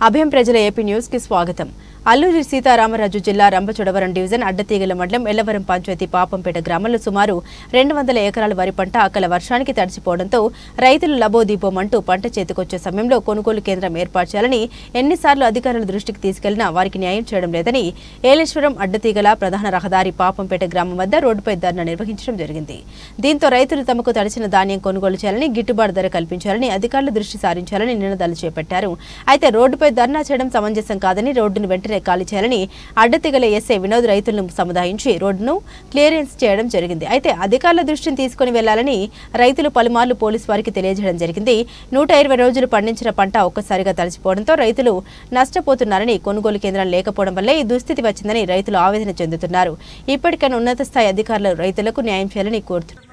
అభయం ప్రజల AP news కి స్వాగతం. అల్లూరి సీతారామరాజు జిల్లా రంపచోడవరం డివిజన్ అడ్డతీగల మండలం ఎల్లవరం పంచాయతీ పాపంపేట గ్రామంలో సుమారు 200 ఎకరాల వరి పంట అకాల వర్షానికి తడిసిపోవడంతో రైతులు లబోదీపోమంటూ పంట చేతికొచ్చే సమయంలో కొనుగోలు కేంద్రం ఏర్పాటు చేయాలని ఎన్నిసార్లు అధికారుల దృష్టికి తీసుకెళ్లినా వారికి న్యాయం చేయడం లేదని ఏలేశ్వరం అడ్డతీగల ప్రధాన రహదారి పాపంపేట గ్రామం వద్ద రోడ్డుపై ధర్నా నిర్వహించడం జరిగింది. దీంతో రైతులు తమకు తడిసిన ధాన్యం కొనుగోలు చేయాలని, గిట్టుబాటు ధర కల్పించాలని అధికారులు దృష్టి సారించాలని నినాదాలు చేపట్టారు. అయితే రోడ్డుపై ధర్నా చేయడం సమంజసం కాదని, రోడ్డును వెంటనే ఖాళీ చేయాలని అడ్డతీగల ఎస్ఐ వినోద్ రైతులను సముదాయించి రోడ్డును క్లియరెన్స్ చేయడం జరిగింది. అయితే అధికారుల దృష్టిని తీసుకుని వెళ్లాలని రైతులు పలుమార్లు పోలీసు వారికి తెలియజేయడం జరిగింది. 120 రోజులు పండించిన పంట ఒక్కసారిగా తడిసిపోవడంతో రైతులు నష్టపోతున్నారని, కొనుగోలు కేంద్రం లేకపోవడం వల్లే ఈ దుస్థితి వచ్చిందని రైతులు ఆవేదన చెందుతున్నారు. ఇప్పటికైనా ఉన్నత స్థాయి అధికారులు రైతులకు న్యాయం చేయాలని కోరుతున్నారు.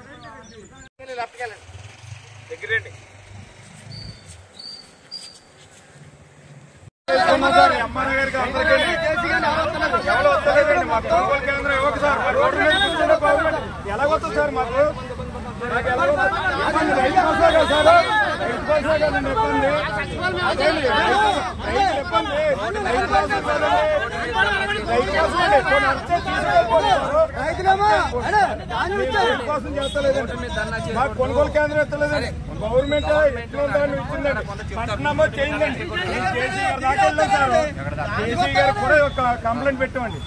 కొనుగోలు కేంద్రం ఎత్తలేదండి. గవర్నమెంట్ నమోదు చేయిందండి. జేసీ గారు కూడా ఒక కంప్లైంట్ పెట్టామండి.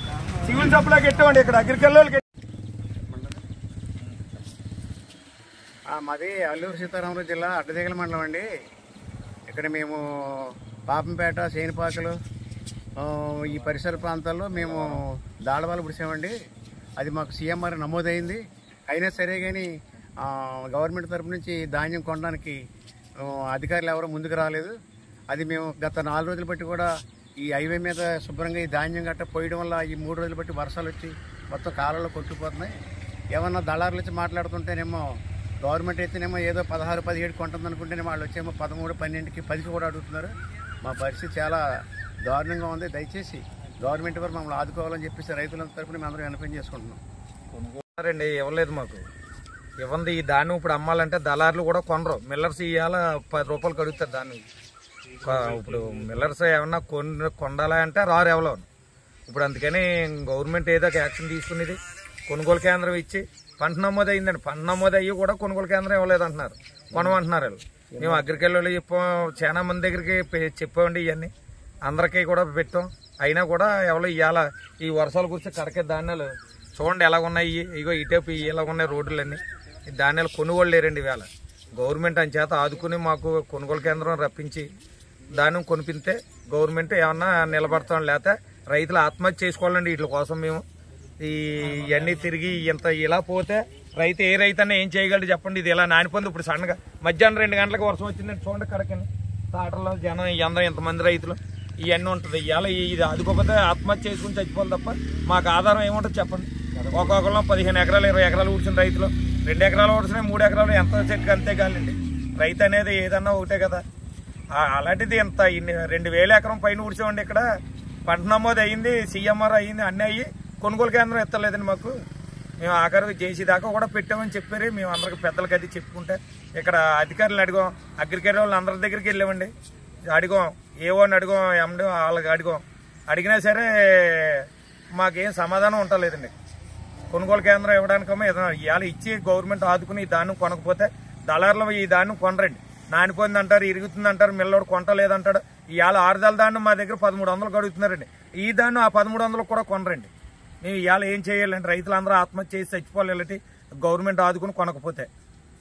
సివిల్ సప్లైకి పెట్టామండి. ఇక్కడ అగ్రికల్చర్ మాది అల్లూరు సీతారామరాజు జిల్లా అడ్డతీగల మండలం అండి. ఇక్కడ మేము పాపంపేట, సేనిపాకలు ఈ పరిసర ప్రాంతాల్లో మేము దాళవాలు పుడిసామండి. అది మాకు సీఎంఆర్ నమోదైంది. అయినా సరే కానీ గవర్నమెంట్ తరఫు నుంచి ధాన్యం కొనడానికి అధికారులు ఎవరో ముందుకు రాలేదు. అది మేము గత 4 రోజులు బట్టి కూడా ఈ హైవే మీద శుభ్రంగా ఈ ధాన్యం గట్ట పోయడం వల్ల ఈ 3 రోజులు బట్టి వర్షాలు వచ్చి మొత్తం కాలంలో కొట్టుకుపోతున్నాయి. ఏమన్నా దళారులు వచ్చి మాట్లాడుతుంటేనేమో గవర్నమెంట్ అయితేనేమో ఏదో 16, 17 కొంటుంది అనుకుంటేనేమో వాళ్ళు వచ్చేమో 13, 12కి 10కి కూడా అడుగుతున్నారు. మా పరిస్థితి చాలా దారుణంగా ఉంది. దయచేసి గవర్నమెంట్ వారు మమ్మల్ని ఆదుకోవాలని చెప్పేసి రైతుల తరఫున మేము అందరూ విన్నపం చేసుకుంటున్నాం. కొనుగోలండి ఇవ్వలేదు మాకు. ఇవ్వండి ఈ ధాన్యం ఇప్పుడు అమ్మాలంటే దళారులు కూడా కొనరు. మిల్లర్స్ ఇవాళ 10 రూపాయలు కడుగుతారు దాన్ని. ఇప్పుడు మిల్లర్స్ ఏమన్నా కొండాలా అంటే రారు ఎవరో. ఇప్పుడు అందుకని గవర్నమెంట్ ఏదో యాక్షన్ తీసుకునేది కొనుగోలు కేంద్రం ఇచ్చి పంట నమోదు అయిందండి. పంట నమోదు అయ్యి కూడా కొనుగోలు కేంద్రం ఇవ్వలేదు అంటున్నారు, కొనమంటున్నారు వాళ్ళు. మేము అగ్రికల్చర్లో చెప్పాం, చాలా మంది దగ్గరికి చెప్పామండి. ఇవన్నీ అందరికీ కూడా పెట్టాం. అయినా కూడా ఎవరో ఇవాళ ఈ వర్షాల గురించి కడకే ధాన్యాలు చూడండి ఎలా ఉన్నాయి. ఇగో ఇటేపు ఇలా ఉన్నాయి రోడ్లన్నీ. ఈ ధాన్యాలు కొనుగోలు లేరండి ఇవాళ. గవర్నమెంట్ అని చేత ఆదుకుని మాకు కొనుగోలు కేంద్రం రప్పించి ధాన్యం కొనిపిస్తే గవర్నమెంట్ ఏమన్నా నిలబడతాం. లేకపోతే రైతులు ఆత్మహత్య చేసుకోవాలండి వీటి కోసం. మేము ఇవన్నీ తిరిగి ఇంత ఇలా పోతే రైతు ఏ రైతు అన్నా ఏం చేయగలడు చెప్పండి. ఇది ఇలా నానిపోయింది. ఇప్పుడు సన్నగా మధ్యాహ్నం 2 గంటలకు వర్షం వచ్చిందండి. చూడండి కడకని తాటల్లో జనం అందరూ ఇంతమంది రైతులు ఇవన్నీ ఉంటుంది. ఇవాళ ఇది ఆదుకోకపోతే ఆత్మహత్య చేసుకుని చచ్చిపోవాలి తప్ప మాకు ఆధారం ఏముంటుంది చెప్పండి. ఒక్కొక్కరు 15 ఎకరాలు 20 ఎకరాలు ఊడ్చిన రైతులు 2 ఎకరాలు ఊడ్చినాయి, 3 ఎకరాలు ఎంత చెట్టుకు అంతే కాలండి. రైతు అనేది ఏదన్నా ఒకటే కదా. అలాంటిది ఇంత 2000 ఎకరం పైన ఊడ్చామండి. ఇక్కడ పంట నమోదు అయ్యింది, సీఎంఆర్ అయ్యింది, అన్నీ అయ్యి కొనుగోలు కేంద్రం ఎత్తలేదండి మాకు. మేము ఆఖరికి జేసీ దాకా కూడా పెట్టామని చెప్పారు. మేము అందరికి పెద్దలకి అది చెప్పుకుంటే ఇక్కడ అధికారులు అడిగాం, అగ్రికల్చర్ వాళ్ళు అందరి దగ్గరికి వెళ్ళామండి. అడిగాం, ఏవోని అడిగాం, ఎండి వాళ్ళకి అడిగాం. అడిగినా సరే మాకేం సమాధానం ఉండలేదండి. కొనుగోలు కేంద్రం ఇవ్వడానికేమో ఏదైనా ఇవాళ ఇచ్చి గవర్నమెంట్ ఆదుకుని ఈ ధాన్యం కొనకపోతే దళారులు ఈ ధాన్యం కొనరండి. నానిపోయింది అంటారు, ఇరుగుతుంది అంటారు, మిల్లోడు కొంటలేదంటాడు. ఇవాళ 6 ధాన్యం మా దగ్గర 1300 అడుగుతున్నారండి. ఈ ధాన్యం ఆ 1300 కూడా కొనరండి. మేము ఇవాళ ఏం చేయాలండి? రైతులందరూ ఆత్మహత్య చేసి చచ్చిపోవాలి గవర్నమెంట్ ఆదుకుని కొనకపోతే.